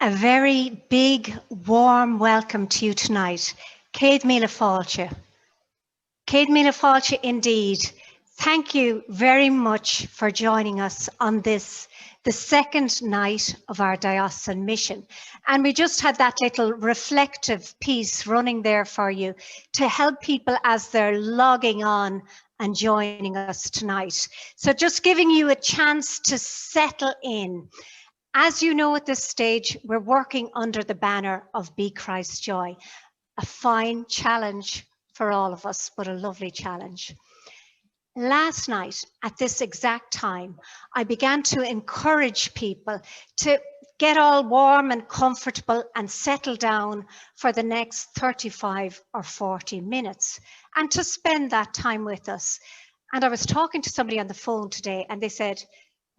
A very big, warm welcome to you tonight. Céad míle fáilte. Céad míle fáilte indeed. Thank you very much for joining us on this, the second night of our diocesan mission. And we just had that little reflective piece running there for you to help people as they're logging on and joining us tonight. So just giving you a chance to settle in. As you know, at this stage, we're working under the banner of Be Christ's Joy, a fine challenge for all of us, but a lovely challenge. Last night, at this exact time, I began to encourage people to get all warm and comfortable and settle down for the next 35 or 40 minutes and to spend that time with us. And I was talking to somebody on the phone today and they said,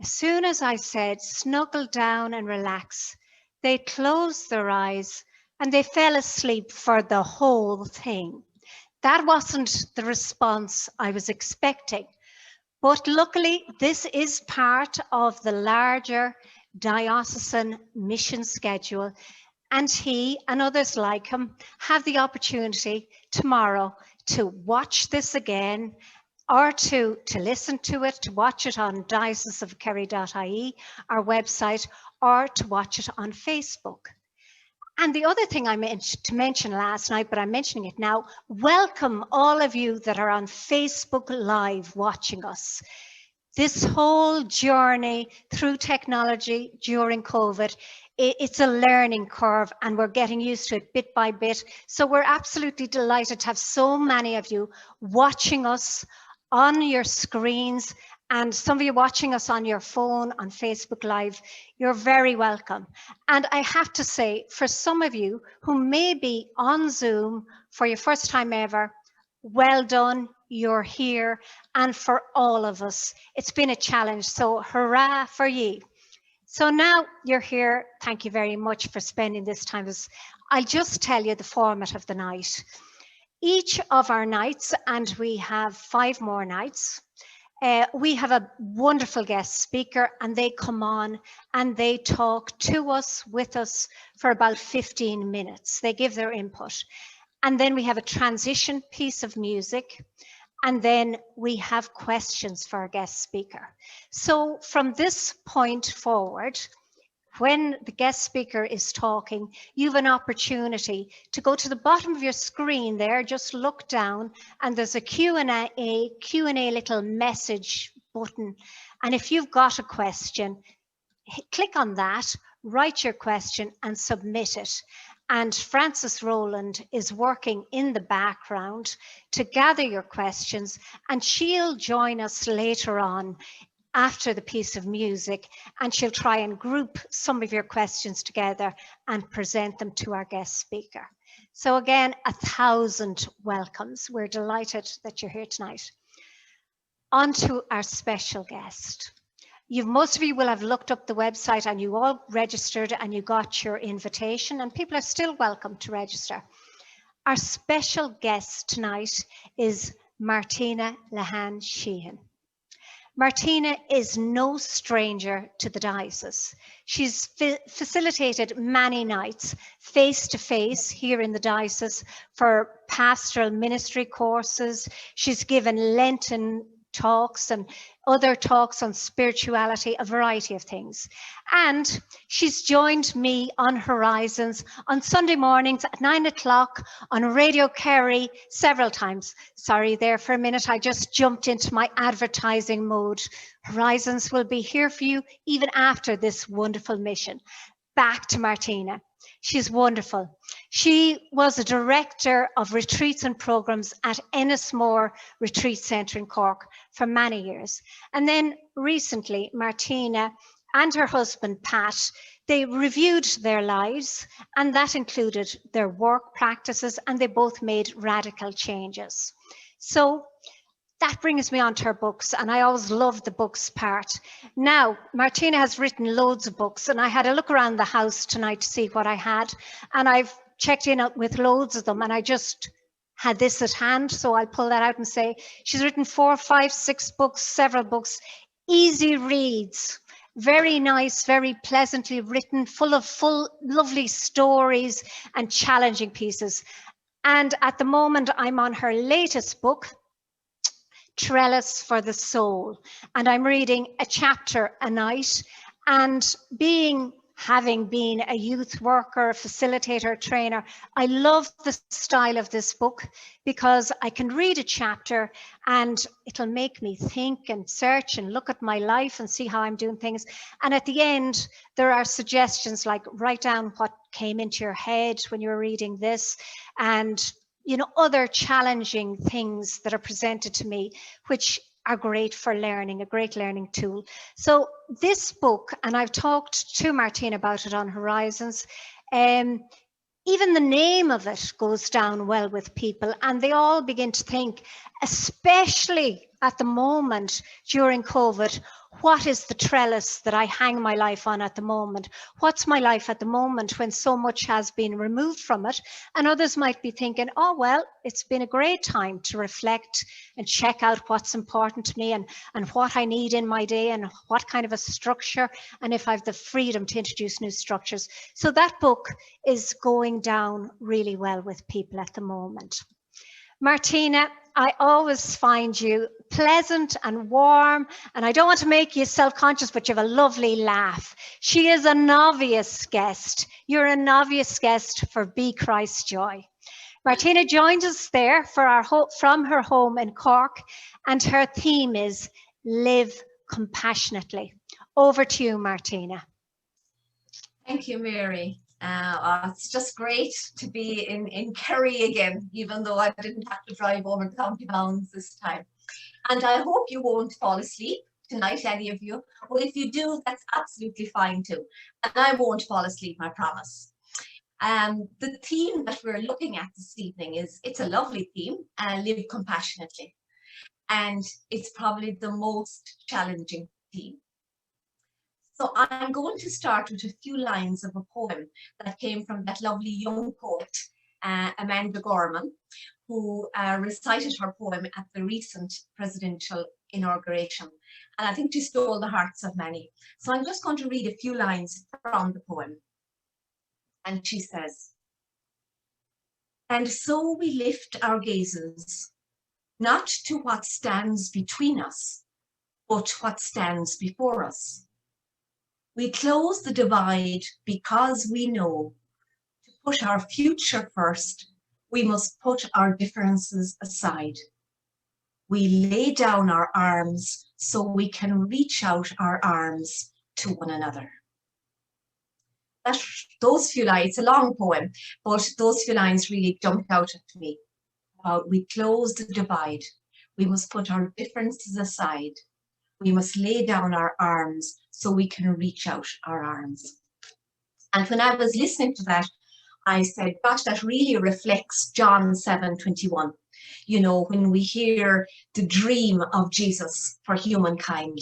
as soon as I said, snuggle down and relax, they closed their eyes and they fell asleep for the whole thing. That wasn't the response I was expecting. But luckily, this is part of the larger diocesan mission schedule. And he and others like him have the opportunity tomorrow to watch this again, or to listen to it, to watch it on dioceseofkerry.ie, our website, or to watch it on Facebook. And the other thing I meant to mention last night, but I'm mentioning it now, welcome all of you that are on Facebook Live watching us. This whole journey through technology during COVID, it's a learning curve and we're getting used to it bit by bit. So we're absolutely delighted to have so many of you watching us on your screens, and some of you watching us on your phone on Facebook Live. You're very welcome. And I have to say, for some of you who may be on Zoom for your first time ever, well done, you're here. And for all of us, it's been a challenge, so hurrah for ye. So now you're here, thank you very much for spending this time. I'll just tell you the format of the night. Each of our nights, and we have 5 more nights, we have a wonderful guest speaker and they come on and they talk to us, with us for about 15 minutes. They give their input. And then we have a transition piece of music. And then we have questions for our guest speaker. So from this point forward, when the guest speaker is talking, you have an opportunity to go to the bottom of your screen there, just look down, and there's a Q&A little message button. And if you've got a question, click on that, write your question and submit it. And Frances Rowland is working in the background to gather your questions, and she'll join us later on after the piece of music, and she'll try and group some of your questions together and present them to our guest speaker. So again, 1,000 welcomes. We're delighted that you're here tonight. On to our special guest. Most of you will have looked up the website and you all registered and you got your invitation, and people are still welcome to register. Our special guest tonight is Martina Lehane Sheehan. Martina is no stranger to the diocese. She's facilitated many nights face-to-face here in the diocese for pastoral ministry courses. She's given Lenten talks and other talks on spirituality, a variety of things. And she's joined me on Horizons on Sunday mornings at 9 o'clock on Radio Kerry several times. Sorry there for a minute, I just jumped into my advertising mode. Horizons will be here for you even after this wonderful mission. Back to Martina. She's wonderful. She was a director of retreats and programs at Ennismore Retreat Centre in Cork for many years. And then recently, Martina and her husband, Pat, they reviewed their lives, and that included their work practices, and they both made radical changes. So that brings me on to her books, and I always loved the books part. Now, Martina has written loads of books, and I had a look around the house tonight to see what I had, and I've checked in with loads of them, and I just had this at hand, so I'll pull that out and say she's written 4, 5, 6 books, several books, easy reads, Very nice, very pleasantly written, full lovely stories and challenging pieces. And at the moment, I'm on her latest book, Trellis for the Soul. And I'm reading a chapter a night. And having been a youth worker, facilitator, trainer, I love the style of this book because I can read a chapter and it'll make me think and search and look at my life and see how I'm doing things. And at the end, there are suggestions like write down what came into your head when you were reading this, and other challenging things that are presented to me, which are great for learning, a great learning tool. So this book, and I've talked to Martina about it on Horizons, even the name of it goes down well with people, and they all begin to think, especially at the moment during COVID, what is the trellis that I hang my life on at the moment? What's my life at the moment when so much has been removed from it? And others might be thinking, oh, well, it's been a great time to reflect and check out what's important to me and what I need in my day and what kind of a structure, and if I have the freedom to introduce new structures. So that book is going down really well with people at the moment. Martina, I always find you pleasant and warm, and I don't want to make you self-conscious, but you have a lovely laugh. She is an obvious guest. You're an obvious guest for Be Christ Joy. Martina joined us there from her home in Cork, and her theme is Live Compassionately. Over to you, Martina. Thank you, Mary. It's just great to be in Kerry again, even though I didn't have to drive over the county bounds this time. And I hope you won't fall asleep tonight, any of you. Well, if you do, that's absolutely fine too. And I won't fall asleep, I promise. The theme that we're looking at this evening it's a lovely theme, Live Compassionately. And it's probably the most challenging theme. So I'm going to start with a few lines of a poem that came from that lovely young poet, Amanda Gorman, who recited her poem at the recent presidential inauguration. And I think she stole the hearts of many. So I'm just going to read a few lines from the poem. And she says, "And so we lift our gazes, not to what stands between us, but what stands before us. We close the divide because we know to put our future first, we must put our differences aside. We lay down our arms so we can reach out our arms to one another." Those few lines, it's a long poem, but those few lines really jumped out at me. We close the divide. We must put our differences aside. We must lay down our arms so we can reach out our arms. And when I was listening to that, I said, gosh, that really reflects John 7:21. When we hear the dream of Jesus for humankind.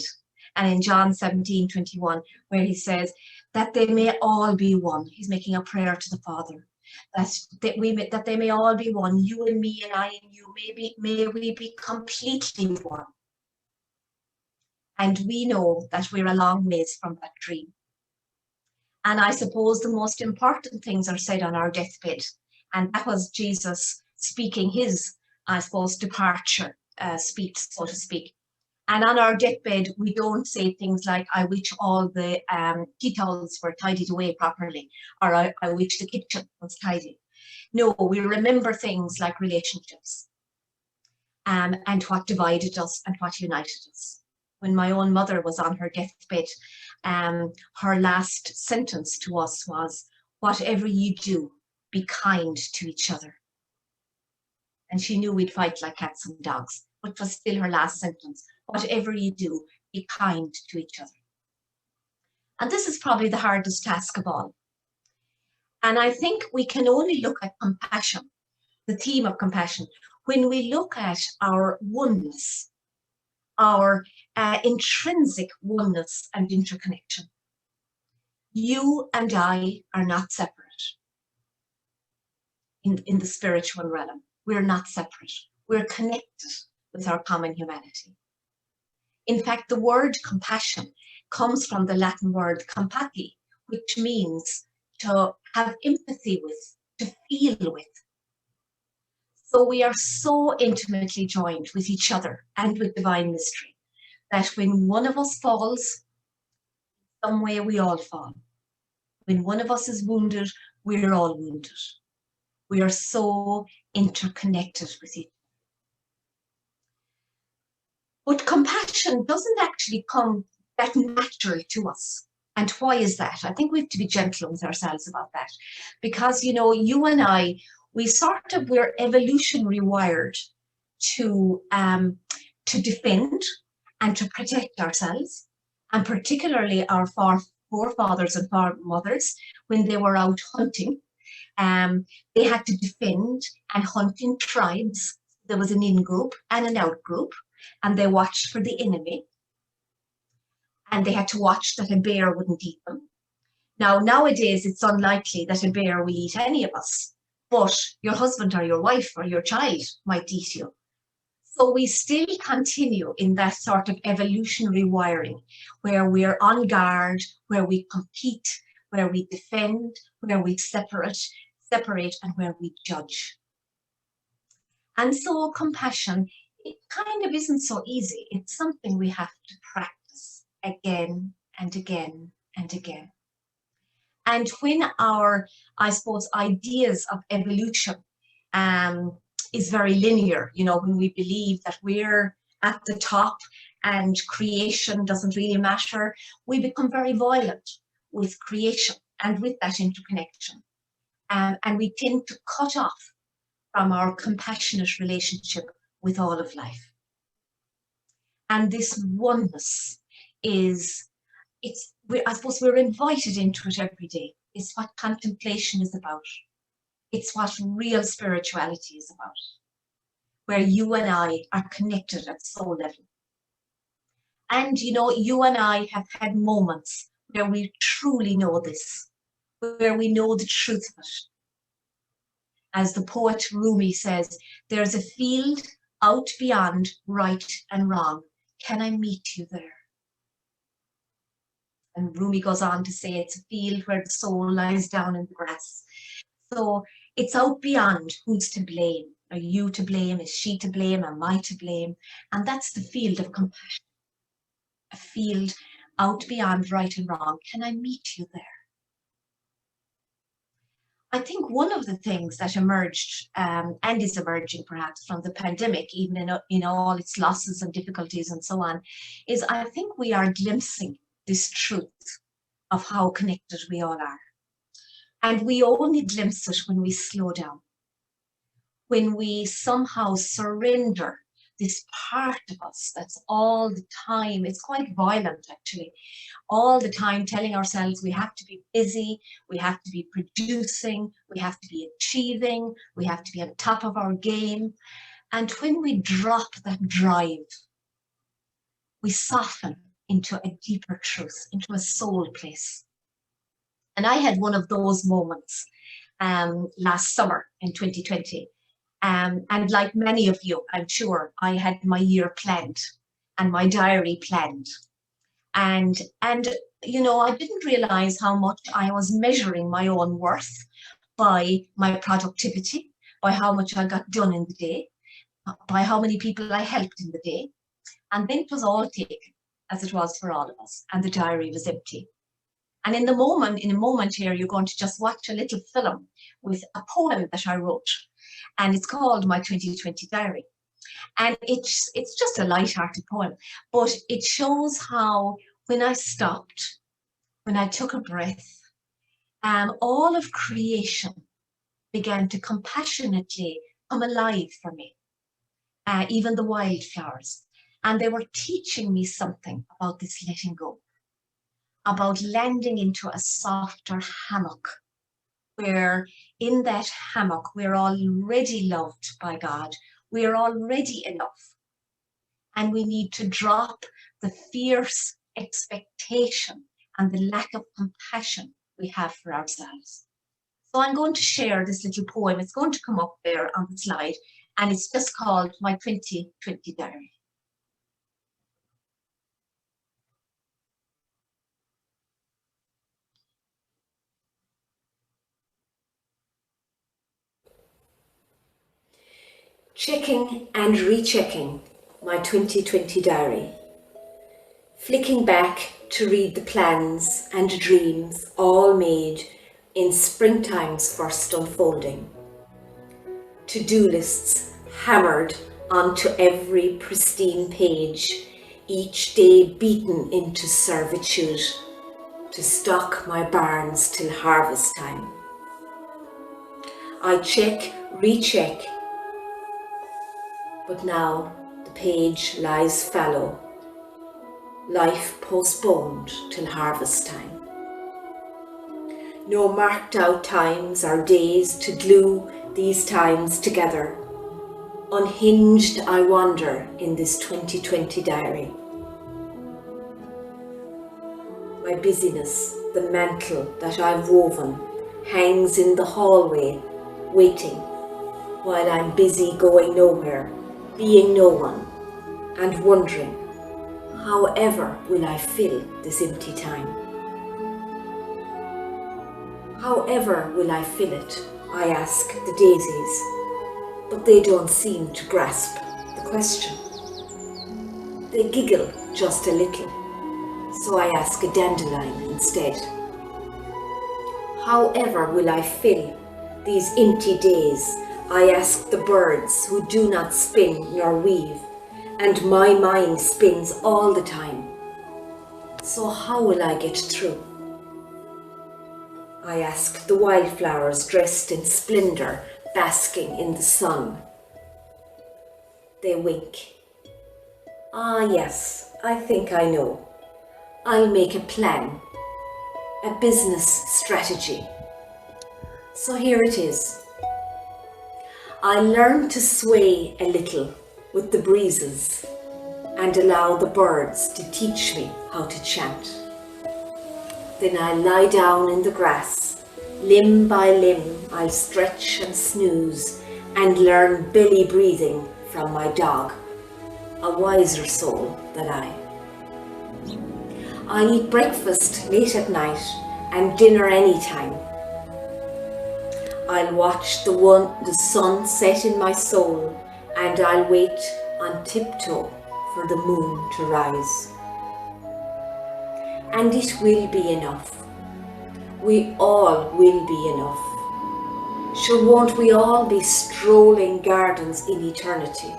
And in John 17:21, where he says that they may all be one. He's making a prayer to the Father. That they may all be one, you and me and I and you, may we be completely one. And we know that we're a long ways from that dream. And I suppose the most important things are said on our deathbed. And that was Jesus speaking his, I suppose, departure speech, so to speak. And on our deathbed, we don't say things like, I wish all the tea towels were tidied away properly, or I wish the kitchen was tidy. No, we remember things like relationships and what divided us and what united us. When my own mother was on her deathbed, her last sentence to us was, whatever you do, be kind to each other. And she knew we'd fight like cats and dogs, but it was still her last sentence. Whatever you do, be kind to each other. And this is probably the hardest task of all. And I think we can only look at compassion, the theme of compassion, when we look at our oneness, our intrinsic oneness and interconnection. You and I are not separate in the spiritual realm. We're not separate. We're connected with our common humanity. In fact, the word compassion comes from the Latin word compati, which means to have empathy with, to feel with. So we are so intimately joined with each other and with divine mystery that when one of us falls, some way we all fall. When one of us is wounded, we're all wounded. We are so interconnected with each other. But compassion doesn't actually come that natural to us. And why is that? I think we have to be gentle with ourselves about that. Because, you know, you and I, we're evolutionary wired to defend and to protect ourselves, and particularly our forefathers and foremothers, when they were out hunting, they had to defend and hunt in tribes. There was an in-group and an out-group, and they watched for the enemy, and they had to watch that a bear wouldn't eat them. Now, nowadays, it's unlikely that a bear will eat any of us, but your husband or your wife or your child might eat you. So we still continue in that sort of evolutionary wiring where we're on guard, where we compete, where we defend, where we separate, and where we judge. And so compassion, it kind of isn't so easy. It's something we have to practice again and again and again. And when our, I suppose, ideas of evolution is very linear, you know, when we believe that we're at the top and creation doesn't really matter, we become very violent with creation and with that interconnection. And we tend to cut off from our compassionate relationship with all of life. And this oneness is, I suppose we're invited into it every day. It's what contemplation is about. It's what real spirituality is about, where you and I are connected at soul level. And, you know, you and I have had moments where we truly know this, where we know the truth of it. As the poet Rumi says, there's a field out beyond right and wrong. Can I meet you there? And Rumi goes on to say it's a field where the soul lies down in the grass. So it's out beyond who's to blame. Are you to blame? Is she to blame? Am I to blame? And that's the field of compassion. A field out beyond right and wrong. Can I meet you there? I think one of the things that emerged and is emerging perhaps from the pandemic, even in all its losses and difficulties and so on, is I think we are glimpsing this truth of how connected we all are. And we only glimpse it when we slow down, when we somehow surrender this part of us that's all the time, it's quite violent actually, all the time telling ourselves we have to be busy, we have to be producing, we have to be achieving, we have to be on top of our game. And when we drop that drive, we soften into a deeper truth, into a soul place. And I had one of those moments last summer in 2020. And like many of you, I'm sure, I had my year planned and my diary planned. And you know, I didn't realize how much I was measuring my own worth by my productivity, by how much I got done in the day, by how many people I helped in the day. And then it was all taken, as it was for all of us, and the diary was empty. And in a moment here, you're going to just watch a little film with a poem that I wrote. And it's called My 2020 Diary. And it's just a light-hearted poem, but it shows how when I stopped, when I took a breath, all of creation began to compassionately come alive for me, even the wildflowers. And they were teaching me something about this letting go, about landing into a softer hammock, where in that hammock, we're already loved by God. We're already enough. And we need to drop the fierce expectation and the lack of compassion we have for ourselves. So I'm going to share this little poem. It's going to come up there on the slide, and it's just called My 2020 Diary. Checking and rechecking my 2020 diary. Flicking back to read the plans and dreams all made in springtime's first unfolding. To-do lists hammered onto every pristine page, each day beaten into servitude to stock my barns till harvest time. I check, recheck, but now the page lies fallow, life postponed till harvest time. No marked out times or days to glue these times together. Unhinged I wander in this 2020 diary. My busyness, the mantle that I've woven, hangs in the hallway, waiting, while I'm busy going nowhere, being no one, and wondering, how ever will I fill this empty time? However will I fill it, I ask the daisies, but they don't seem to grasp the question. They giggle just a little, so I ask a dandelion instead. However will I fill these empty days, I ask the birds who do not spin nor weave, and my mind spins all the time. So how will I get through? I ask the wildflowers dressed in splendor, basking in the sun. They wink. Ah yes, I think I know. I'll make a plan, a business strategy. So here it is. I learn to sway a little with the breezes and allow the birds to teach me how to chant. Then I lie down in the grass, limb by limb I'll stretch and snooze and learn belly breathing from my dog, a wiser soul than I. I'll eat breakfast late at night and dinner anytime. I'll watch the sun set in my soul, and I'll wait on tiptoe for the moon to rise. And it will be enough. We all will be enough. Sure, won't we all be strolling gardens in eternity?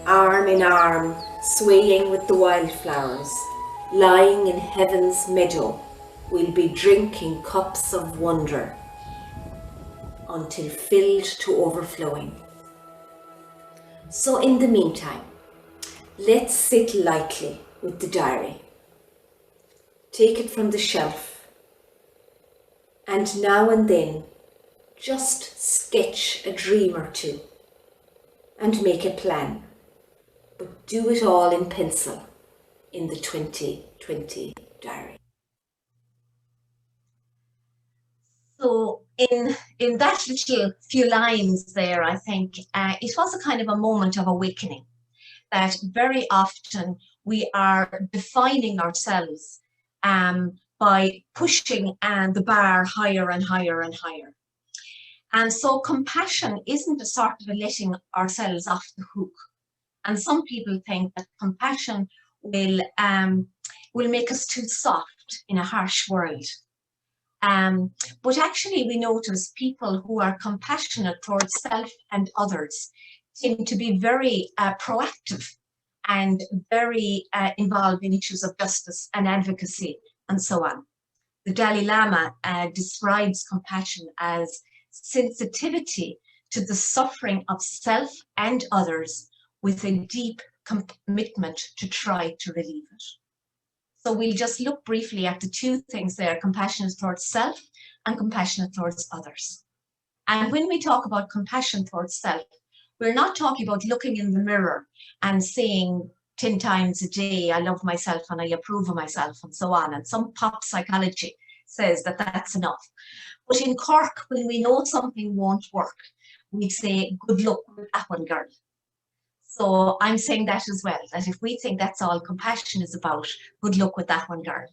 Arm in arm, swaying with the wildflowers, lying in heaven's meadow, we'll be drinking cups of wonder until filled to overflowing. So in the meantime, let's sit lightly with the diary. Take it from the shelf, and now and then just sketch a dream or two and make a plan, but do it all in pencil in the 2020 diary. So in that little few lines there, I think it was a kind of a moment of awakening, that very often we are defining ourselves by pushing the bar higher and higher and higher. And so compassion isn't a sort of a letting ourselves off the hook. And some people think that compassion will make us too soft in a harsh world. But actually we notice people who are compassionate towards self and others tend to be very proactive and very involved in issues of justice and advocacy and so on. The Dalai Lama describes compassion as sensitivity to the suffering of self and others with a deep commitment to try to relieve it. So we'll just look briefly at the two things there, compassionate towards self and compassionate towards others. And when we talk about compassion towards self, we're not talking about looking in the mirror and saying 10 times a day, I love myself and I approve of myself and so on. And some pop psychology says that that's enough. But in Cork, when we know something won't work, we say, good luck with that one, girl. So I'm saying that as well, that if we think that's all compassion is about, good luck with that one, girl.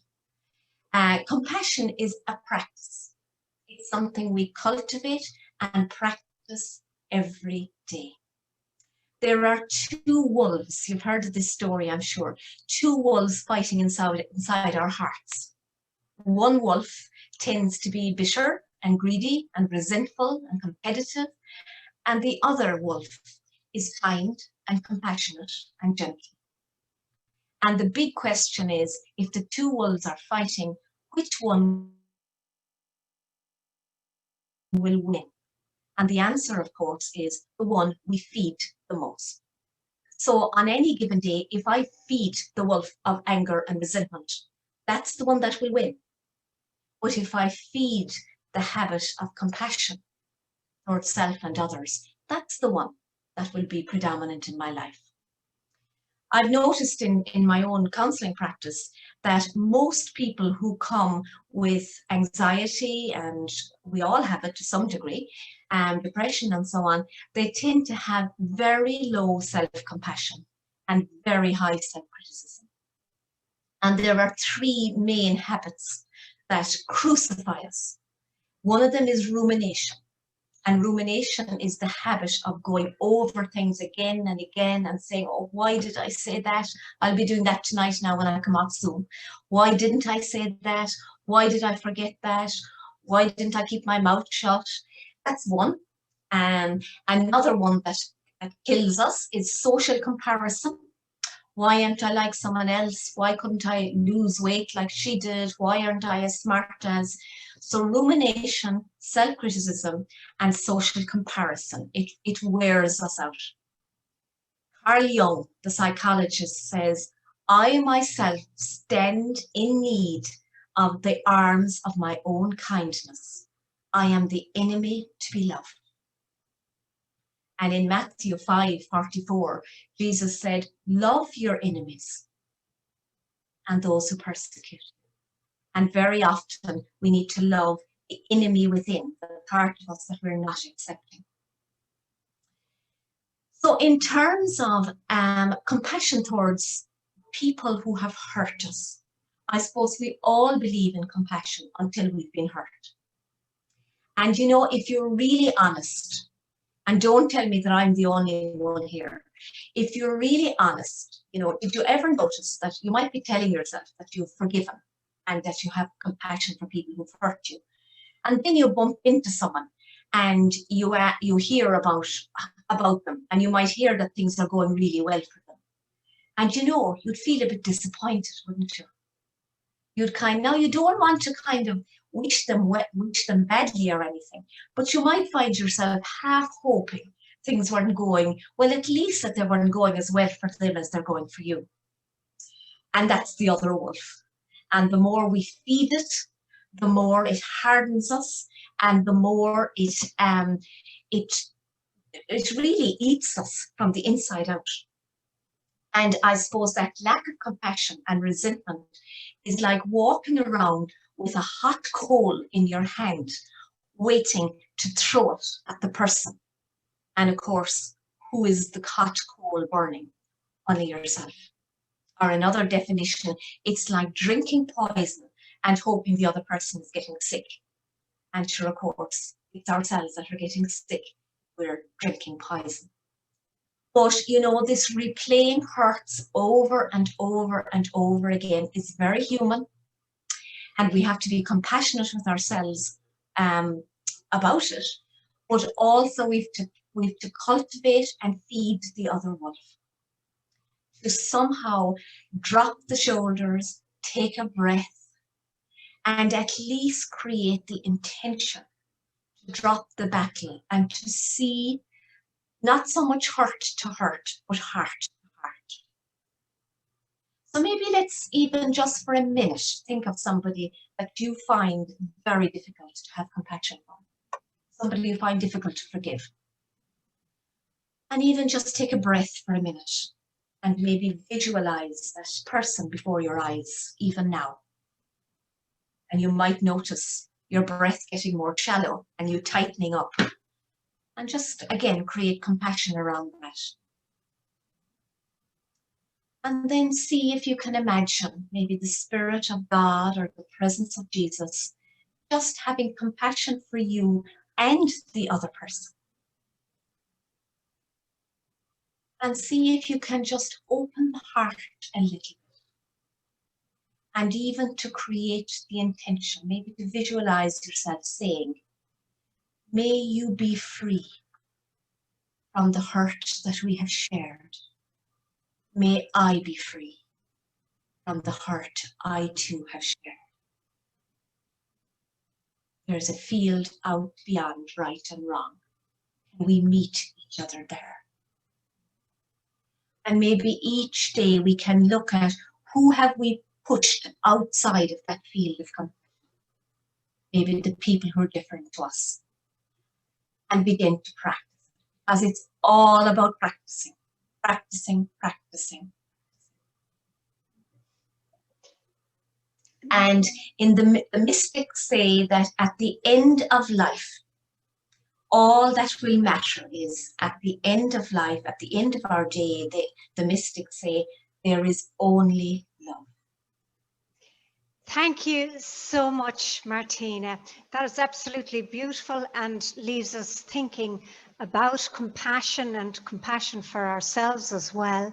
Compassion is a practice. It's something we cultivate and practice every day. There are two wolves. You've heard of this story, I'm sure. Two wolves fighting inside our hearts. One wolf tends to be bitter and greedy and resentful and competitive, and the other wolf is kind and compassionate and gentle. And the big question is, if the two wolves are fighting, which one will win? And the answer, of course, is the one we feed the most. So on any given day, if I feed the wolf of anger and resentment, that's the one that will win. But if I feed the habit of compassion towards self and others, that's the one that will be predominant in my life. I've noticed in my own counselling practice that most people who come with anxiety, and we all have it to some degree, depression and so on, they tend to have very low self-compassion and very high self-criticism. And there are three main habits that crucify us. One of them is rumination. And rumination is the habit of going over things again and again and saying, oh, why did I say that? I'll be doing that tonight now when I come off Zoom. Why didn't I say that? Why did I forget that? Why didn't I keep my mouth shut? That's one. Another one that kills us is social comparison. Why aren't I like someone else? Why couldn't I lose weight like she did? Why aren't I as smart as? So rumination, self-criticism, and social comparison, it wears us out. Carl Jung, the psychologist, says, I myself stand in need of the arms of my own kindness. I am the enemy to be loved. And in Matthew 5:44, Jesus said, love your enemies and those who persecute. And very often we need to love the enemy within, the part of us that we're not accepting. So in terms of compassion towards people who have hurt us, I suppose we all believe in compassion until we've been hurt. And you know, if you're really honest, and don't tell me that I'm the only one here, if you're really honest, you know, if you ever notice that you might be telling yourself that you've forgiven and that you have compassion for people who've hurt you, and then you bump into someone and you hear about them, and you might hear that things are going really well for them, and you know, you'd feel a bit disappointed, wouldn't you? Now you don't want to kind of wish them badly or anything, but you might find yourself half hoping things weren't going well, at least that they weren't going as well for them as they're going for you. And that's the other wolf. And the more we feed it, the more it hardens us, and the more it really eats us from the inside out. And I suppose that lack of compassion and resentment is like walking around with a hot coal in your hand, waiting to throw it at the person. And of course, who is the hot coal burning? Only yourself. Or another definition, it's like drinking poison and hoping the other person is getting sick. And sure, of course, it's ourselves that are getting sick. We're drinking poison. But, you know, this replaying hurts over and over and over again is very human. And we have to be compassionate with ourselves about it. But also we've to cultivate and feed the other wolf. To somehow drop the shoulders, take a breath, and at least create the intention to drop the battle and to see not so much hurt to hurt, but heart to heart. So maybe let's even just for a minute think of somebody that you find very difficult to have compassion for, somebody you find difficult to forgive. And even just take a breath for a minute and maybe visualize that person before your eyes, even now. And you might notice your breath getting more shallow and you tightening up. And just, again, create compassion around that. And then see if you can imagine maybe the Spirit of God or the presence of Jesus just having compassion for you and the other person. and see if you can just open the heart a little bit. And even to create the intention, maybe to visualize yourself saying, may you be free from the hurt that we have shared. May I be free from the hurt I too have shared. There's a field out beyond right and wrong. We meet each other there. And maybe each day we can look at who have we pushed outside of that field of compassion. Maybe the people who are different to us. And begin to practice. As it's all about practicing, practicing, practicing. And in the mystics say that at the end of life, all that will matter is at the end of life, at the end of our day, the mystics say there is only love. Thank you so much, Martina. That is absolutely beautiful and leaves us thinking about compassion and compassion for ourselves as well.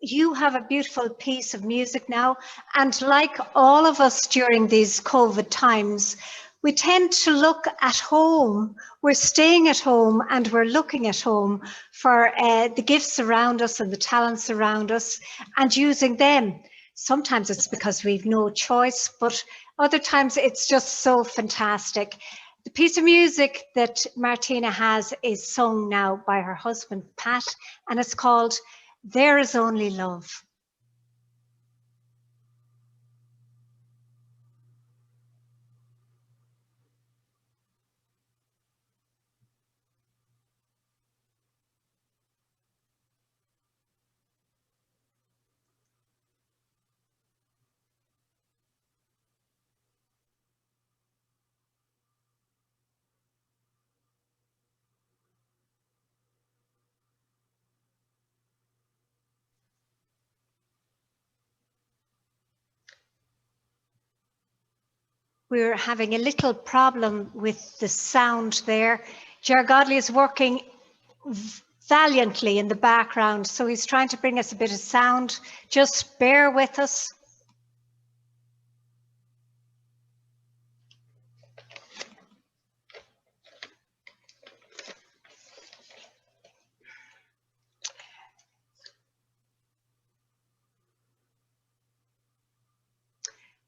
You have a beautiful piece of music now, and like all of us during these COVID times, we tend to look at home. We're staying at home and we're looking at home for the gifts around us and the talents around us and using them. Sometimes it's because we've no choice, but other times it's just so fantastic. The piece of music that Martina has is sung now by her husband, Pat, and it's called There Is Only Love. We're having a little problem with the sound there. Ger Godley is working valiantly in the background, so he's trying to bring us a bit of sound. Just bear with us.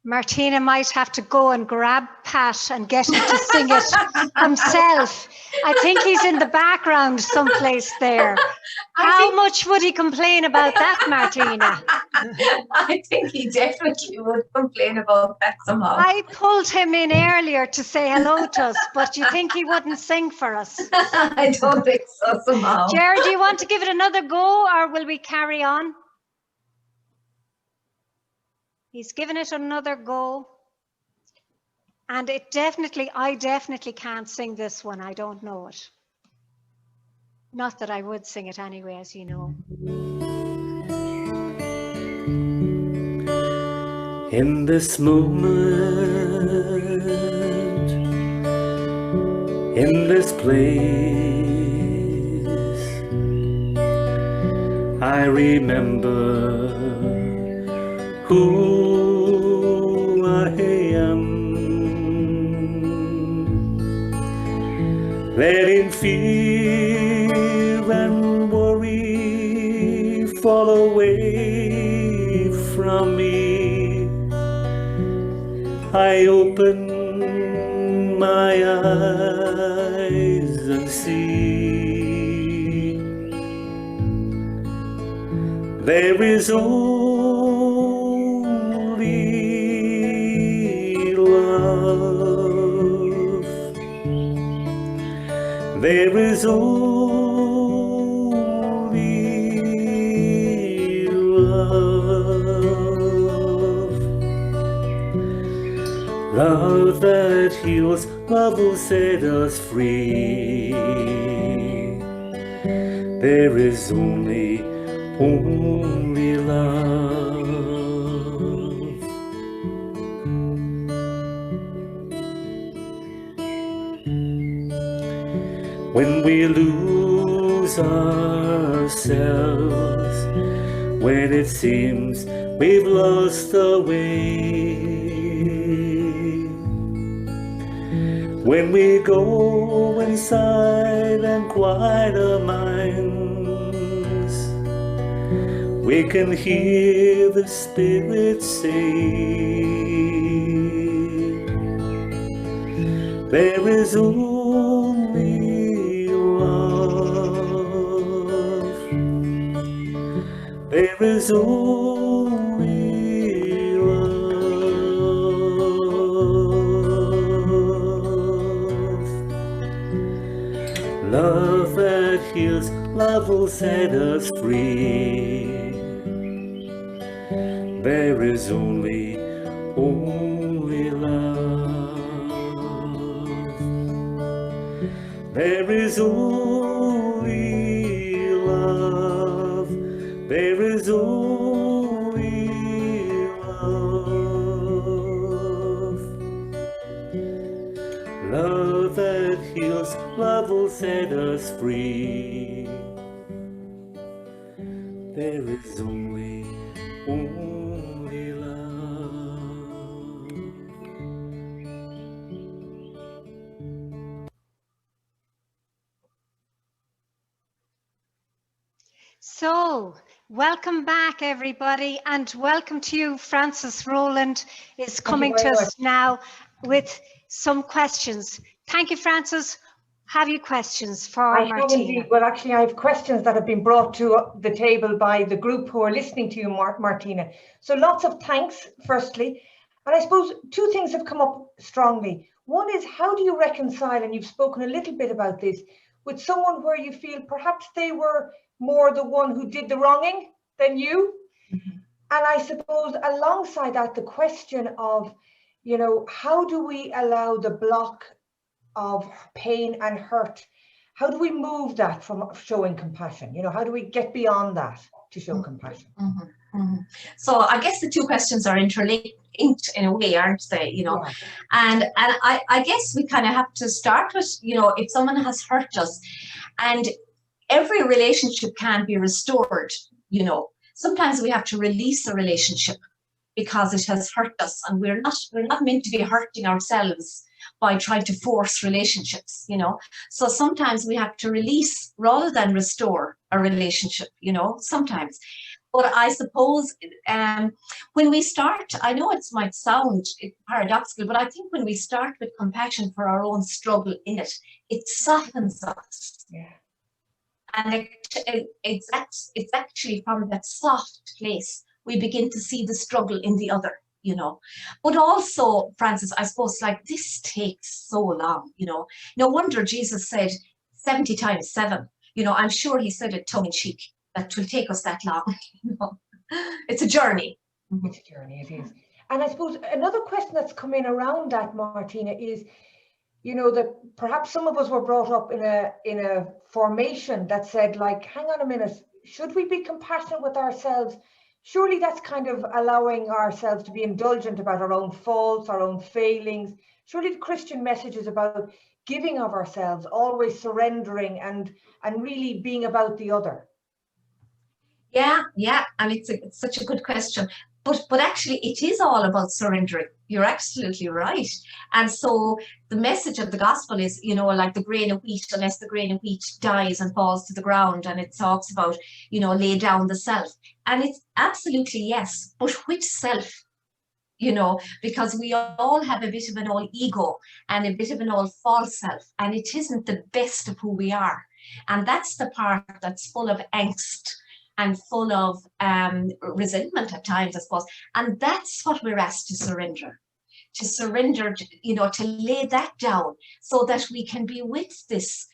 Martina might have to go and grab Pat and get him to sing it himself. I think he's in the background someplace there. How much would he complain about that, Martina? I think he definitely would complain about that somehow. I pulled him in earlier to say hello to us, but you think he wouldn't sing for us? I don't think so somehow. Jared, do you want to give it another go or will we carry on? He's given it another go. And I definitely can't sing this one. I don't know it. Not that I would sing it anyway, as you know. In this moment, in this place, I remember who I am. Letting fear and worry fall away from me, I open my eyes and see there is only love. There is only love. Love that heals, love will set us free. There is only love. When we lose lose ourselves, when it seems we've lost our way, when we go inside and quiet our minds, we can hear the Spirit say, there is only love. There is only love. Love that heals, love will set us free. There is only love. There is only love. There is only love. Love that heals, love will set us free. There is only love. So, welcome back, everybody, and welcome to you. Francis Rowland is coming to us now with some questions. Thank you, Francis. Have you questions for Martina? I have indeed. Well, actually, I have questions that have been brought to the table by the group who are listening to you, Martina. So lots of thanks, firstly. And I suppose two things have come up strongly. One is, how do you reconcile, and you've spoken a little bit about this, with someone where you feel perhaps they were more the one who did the wronging than you? Mm-hmm. And I suppose alongside that, the question of, you know, how do we allow the block of pain and hurt? How do we move that from showing compassion? You know, how do we get beyond that to show compassion? Mm-hmm. Mm-hmm. So I guess the two questions are interlinked in a way, aren't they? You know, yeah. and I guess we kind of have to start with, you know, if someone has hurt us, and every relationship can be restored. You know, sometimes we have to release a relationship because it has hurt us, and we're not meant to be hurting ourselves by trying to force relationships, you know. So sometimes we have to release rather than restore a relationship, you know, sometimes. But I suppose when we start, I know it might sound paradoxical, but I think when we start with compassion for our own struggle in it, it softens us. Yeah. And it's actually from that soft place we begin to see the struggle in the other, you know. But also, Francis, I suppose, like, this takes so long, you know. No wonder Jesus said 70 times 7. You know, I'm sure he said it tongue in cheek, that will take us that long. You know, it's a journey. It's a journey, it is. And I suppose another question that's come in around that, Martina, is, you know, that perhaps some of us were brought up in a formation that said, like, hang on a minute, should we be compassionate with ourselves? Surely that's kind of allowing ourselves to be indulgent about our own faults, our own failings. Surely the Christian message is about giving of ourselves, always surrendering and really being about the other. Yeah, and it's such a good question. But actually, it is all about surrendering. You're absolutely right. And so the message of the gospel is, you know, like the grain of wheat, unless the grain of wheat dies and falls to the ground. And it talks about, you know, lay down the self. And it's absolutely yes. But which self? You know, because we all have a bit of an old ego and a bit of an old false self. And it isn't the best of who we are. And that's the part that's full of angst and full of resentment at times, I suppose. And that's what we're asked to surrender, you know, to lay that down so that we can be with this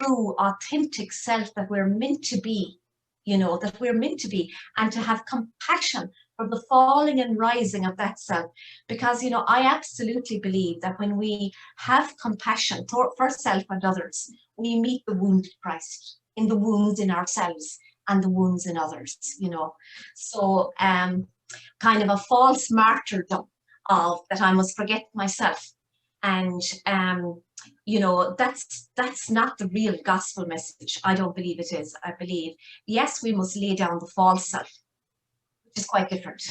true, authentic self that we're meant to be, you know, that we're meant to be, and to have compassion for the falling and rising of that self. Because, you know, I absolutely believe that when we have compassion for self and others, we meet the wounded Christ in the wounds in ourselves and the wounds in others, you know. So kind of a false martyrdom of that I must forget myself And you know, that's not the real gospel message. I don't believe it is. I believe, yes, we must lay down the false self, which is quite different.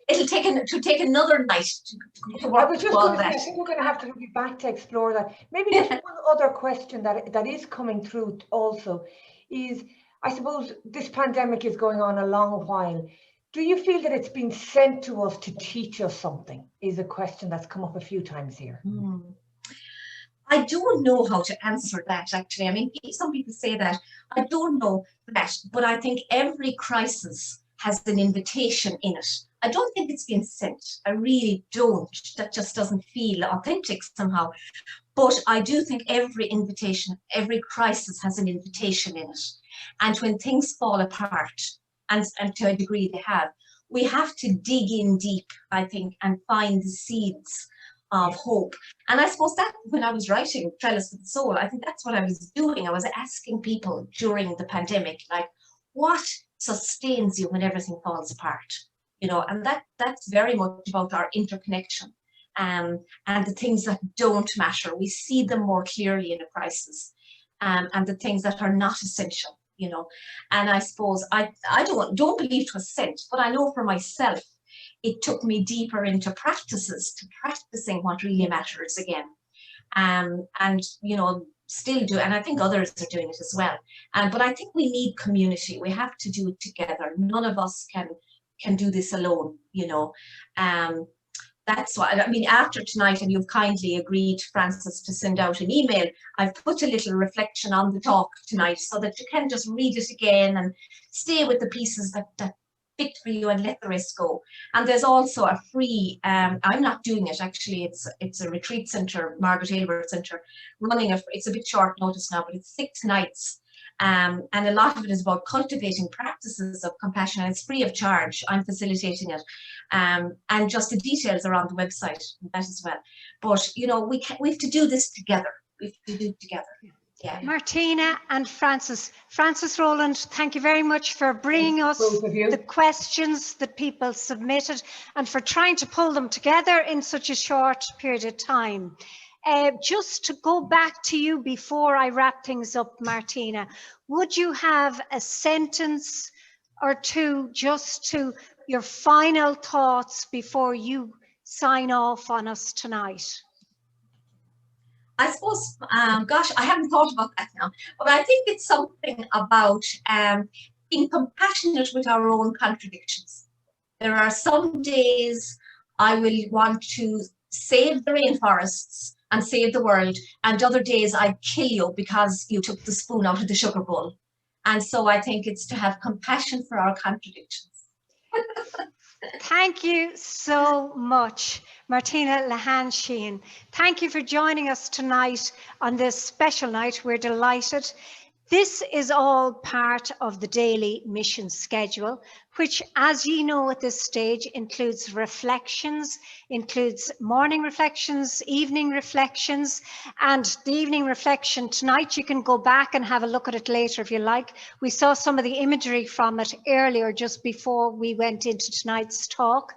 It'll take another night to I work was through just all going to say, that. I think we're going to have to be back to explore that. Maybe just one other question that is coming through also is, I suppose this pandemic is going on a long while. Do you feel that it's been sent to us to teach us something? Is a question that's come up a few times here. I don't know how to answer that, actually. I mean, some people say that. I don't know that, but I think every crisis has an invitation in it. I don't think it's been sent. I really don't. That just doesn't feel authentic somehow. But I do think every invitation, every crisis has an invitation in it. And when things fall apart, and to a degree they have, we have to dig in deep, I think, and find the seeds of hope. And I suppose that when I was writing Trellis with the Soul, I think that's what I was doing. I was asking people during the pandemic, like, what sustains you when everything falls apart? You know, and that's very much about our interconnection. And the things that don't matter, we see them more clearly in a crisis, and the things that are not essential, you know. And I suppose I don't believe it was sent, but I know for myself, it took me deeper into practicing what really matters again. And, you know, still do, and I think others are doing it as well. But I think we need community. We have to do it together. None of us can do this alone, you know. That's why, I mean, after tonight, and you've kindly agreed, Frances, to send out an email, I've put a little reflection on the talk tonight so that you can just read it again and stay with the pieces that fit for you and let the rest go. And there's also a free, I'm not doing it actually, it's a retreat centre, Margaret Aylward Centre, running it's a bit short notice now, but it's 6 nights. And a lot of it is about cultivating practices of compassion, and it's free of charge. I'm facilitating it. And just the details are on the website, that as well. But, you know, we have to do this together. We have to do it together. Yeah. Martina and Frances. Frances Rowland, thank you very much for bringing us the questions that people submitted and for trying to pull them together in such a short period of time. Just to go back to you before I wrap things up, Martina, would you have a sentence or two just to your final thoughts before you sign off on us tonight? I suppose, gosh, I haven't thought about that now, but I think it's something about being compassionate with our own contradictions. There are some days I will want to save the rainforests and save the world, and other days I'd kill you because you took the spoon out of the sugar bowl. And so I think it's to have compassion for our contradictions. Thank you so much, Martina, Lehane, Sheehan. Thank you for joining us tonight on this special night. We're delighted. This is all part of the daily mission schedule, which, as you know at this stage, includes reflections, includes morning reflections, evening reflections, and the evening reflection tonight, you can go back and have a look at it later if you like. We saw some of the imagery from it earlier, just before we went into tonight's talk.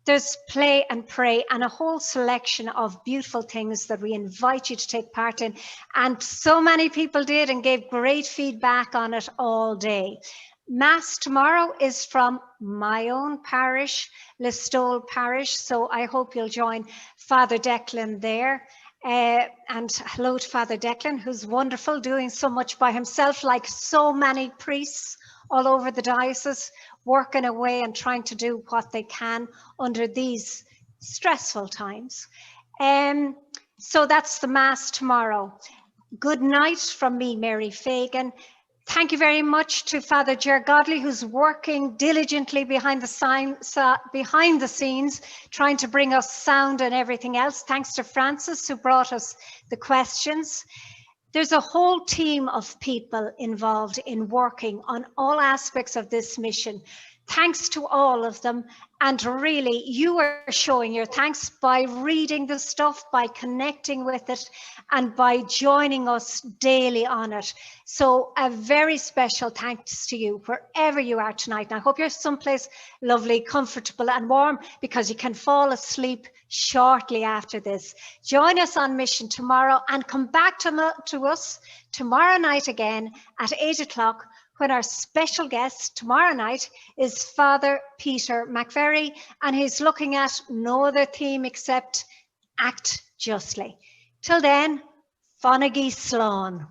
There's play and pray and a whole selection of beautiful things that we invite you to take part in. And so many people did and gave great feedback on it all day. Mass tomorrow is from my own parish, Listowel Parish. So I hope you'll join Father Declan there. And hello to Father Declan, who's wonderful, doing so much by himself, like so many priests all over the diocese, working away and trying to do what they can under these stressful times. So that's the Mass tomorrow. Good night from me, Mary Fagan. Thank you very much to Father Ger Godley, who's working diligently behind the scenes, trying to bring us sound and everything else. Thanks to Frances, who brought us the questions. There's a whole team of people involved in working on all aspects of this mission. Thanks to all of them. And really, you are showing your thanks by reading the stuff, by connecting with it, and by joining us daily on it. So a very special thanks to you, wherever you are tonight. And I hope you're someplace lovely, comfortable and warm, because you can fall asleep shortly after this. Join us on Mission tomorrow, and come back to us tomorrow night again at 8 o'clock, when our special guest tomorrow night is Father Peter McVerry, and he's looking at no other theme except Act Justly. Till then, Fonnaghy Sloan.